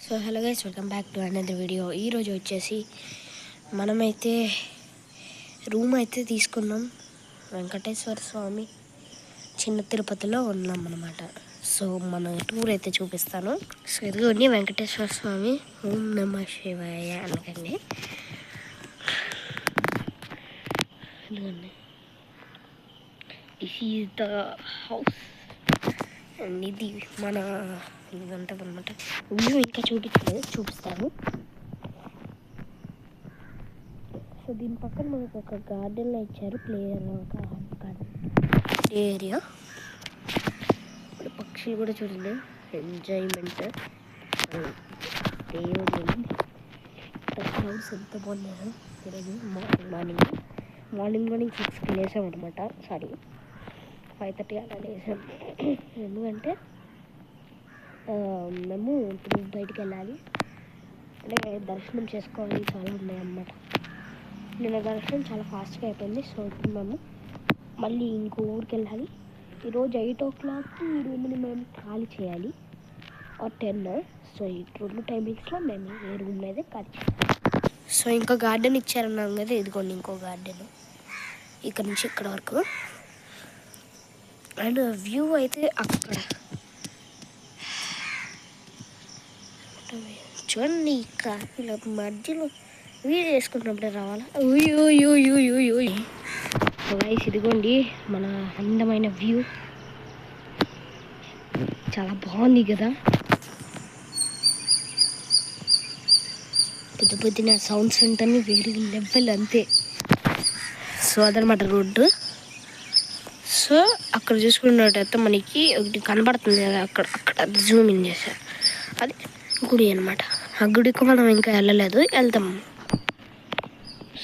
So hello guys, welcome back to another video. ఈరోజు వచ్చేసి మనమైతే రూమ్ అయితే తీసుకున్నాం. వెంకటేశ్వర స్వామి చిన్న తిరుపతిలో ఉన్నాం అన్నమాట. సో మన టూర్ అయితే చూపిస్తాను. సో ఇదిగోండి వెంకటేశ్వర స్వామి, ఓం నమ శివాయ అనకండి. ఇదిగోండి, this is the house and ఇది మన ఇది ఉంటుంది అనమాట. వ్యూ ఇంకా చూపిస్తాను. సో దీని పక్కన మనకు ఒక గార్డెన్లో ఇచ్చారు, ప్లే ఏరియా. ఇప్పుడు పక్షులు కూడా చూడండి, ఎంజాయ్మెంట్. దేవుడు క్లౌడ్స్ ఎంత బాగున్నాయో ఈరోజు మార్నింగ్ 6కి లేసాం అనమాట. సారీ 5:30 అలా లేసాం. ఎందుకంటే మేము ఇప్పుడు బయటికి వెళ్ళాలి, అంటే దర్శనం చేసుకోవాలి, చాలా ఉన్నాయన్నమాట. నిన్న దర్శనం చాలా ఫాస్ట్గా అయిపోయింది. సో ఇప్పుడు మేము మళ్ళీ ఇంకో ఊరికి వెళ్ళాలి. ఈరోజు 8 o'clock ఈ రూమ్ని మేము ఖాళీ చేయాలి, ఆర్ 10. సో ఈ 2 టైమింగ్స్లో మేము ఏ రూమ్ అయితే ఖాళీ చేయాలి. సో ఇంకో గార్డెన్ ఇచ్చారన్నాం కదా, ఇదిగోండి ఇంకో గార్డెన్, ఇక్కడ నుంచి ఇక్కడ వరకు. అండ్ వ్యూ అయితే అక్కడ చూడండి, ఇక్కడ ఇలా మధ్యలో వీడియో చేసుకుంటున్నప్పుడే రావాలా. గైస్ ఇదిగోండి మన అందమైన వ్యూ, చాలా బాగుంది కదా. పొద్దున సౌండ్స్ ఉంటాయి, వేరే లెవెల్ అంతే. సో అదనమాట రోడ్డు. సో అక్కడ చూసుకున్నట్టయితే మనకి ఒకటి కనబడుతుంది కదా, అక్కడ జూమ్ ఇన్ చేశారు, అది గుడి అనమాట. ఆ గుడికి మనం ఇంకా వెళ్ళలేదు, వెళ్తాం.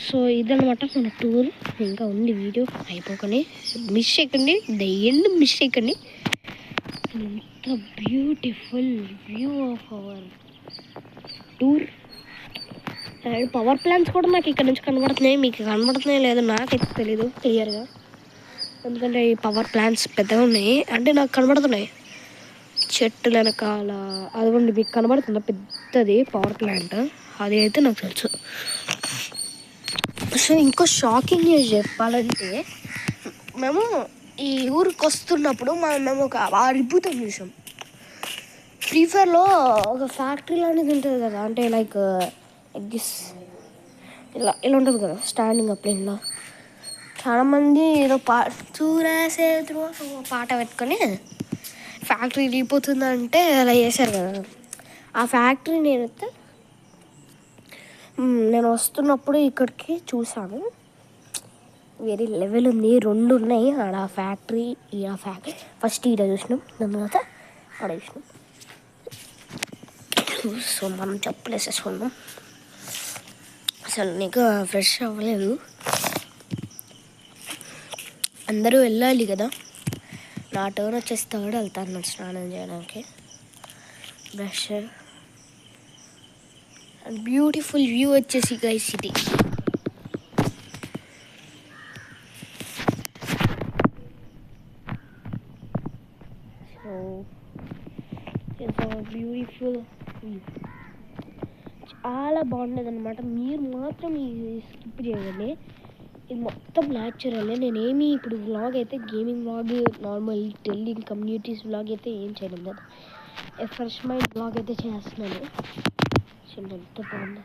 సో ఇదనమాట మన టూర్. ఇంకా ఉంది వీడియో, అయిపోకని మిస్ చేయకండి, దయ్యండి మిస్ చేయకండి. ఎంత beautiful view of our tour. And power plants కూడా నాకు ఇక్కడ నుంచి కనబడుతున్నాయి. మీకు కనబడుతున్నాయి లేదో నాకైతే తెలీదు క్లియర్గా, ఎందుకంటే ఈ పవర్ ప్లాంట్స్ పెద్దగా ఉన్నాయి, అంటే నాకు కనబడుతున్నాయి చెట్టుల వెనకాల. అదిగోండి మీకు కనబడుతుంది పెద్దది పవర్ ప్లాంట్, అది అయితే నాకు తెలుసు. సో ఇంకో షాకింగ్ న్యూస్ చెప్పాలంటే, మేము ఈ ఊరికి వస్తున్నప్పుడు మేము ఒక అద్భుతం చూసాం. ఫ్రీ ఫైర్లో ఒక ఫ్యాక్టరీ లాంటిది ఉంటుంది కదా, అంటే లైక్ దిస్ ఇలా ఉంటుంది కదా, స్టాండింగ్ అప్ ప్లేన్లో. చాలామంది ఏదో పాట పెట్టుకొని ఫ్యాక్టరీ వెళ్ళిపోతుందంటే అలా చేశారు కదా. ఆ ఫ్యాక్టరీ నేను వస్తున్నప్పుడు ఇక్కడికి చూసాను, వేరే లెవెల్ ఉంది. 2 ఉన్నాయి ఆడ, ఆ ఫ్యాక్టరీ ఆ ఫ్యాక్టరీ. ఫస్ట్ ఈడ చూసినాం, దాని తర్వాత ఆడ చూసినాం. సో మనం చెప్పులు వేసేసుకున్నాం. అసలు నీకు ఫ్రెష్ అవ్వలేదు, అందరూ వెళ్ళాలి కదా. నా టర్న్ వచ్చేసి 3rd వెళ్తాను స్నానం చేయడానికి. బ్రష్ అండ్ బ్యూటిఫుల్ వ్యూ వచ్చేసి గైస్ ఇది. సో బ్యూటిఫుల్ వ్యూ, చాలా బాగుండేది అనమాట. మీరు మాత్రం ఇది స్కిప్ చేయండి, ఇది మొత్తం న్యాచురల్. నేనేమి ఇప్పుడు వ్లాగ్ అయితే, gaming vlog, normal telling communities vlog అయితే ఏం చేయలేదు కదా. ఫ్రెష్ మైండ్ వ్లాగ్ అయితే చేస్తున్నాను. చూడండి ఎంత బాగుందో.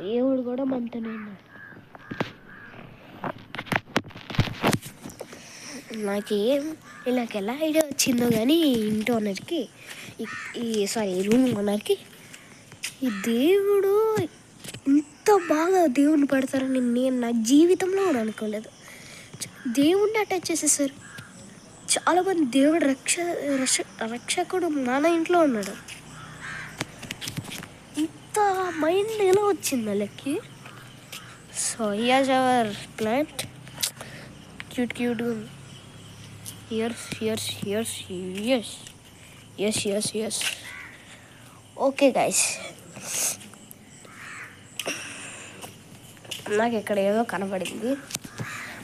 దేవుడు కూడా మనతోనే ఉన్నాడు. నాకు ఎలా ఐడియా వచ్చిందో కానీ, ఇంటి ఓనర్కి ఈ రూమ్ ఓనర్కి ఈ దేవుడు ఇంత బాగా దేవుడిని పెడతారని నేను నా జీవితంలో కూడా అనుకోలేదు. దేవుడిని అటాచ్ చేసేసారు. చాలామంది దేవుడు రక్షకుడు మన ఇంట్లో ఉన్నాడు. ఇంత మైండ్ ఎలా వచ్చింది వాళ్ళకి. So here's our plant, cute yes. Okay guys, నాకు ఇక్కడ ఏదో కనబడింది.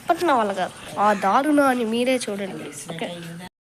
చెప్పట్టు నా వల్ల కాదు ఆ దారుణాన్ని మీరే చూడండి. ఓకే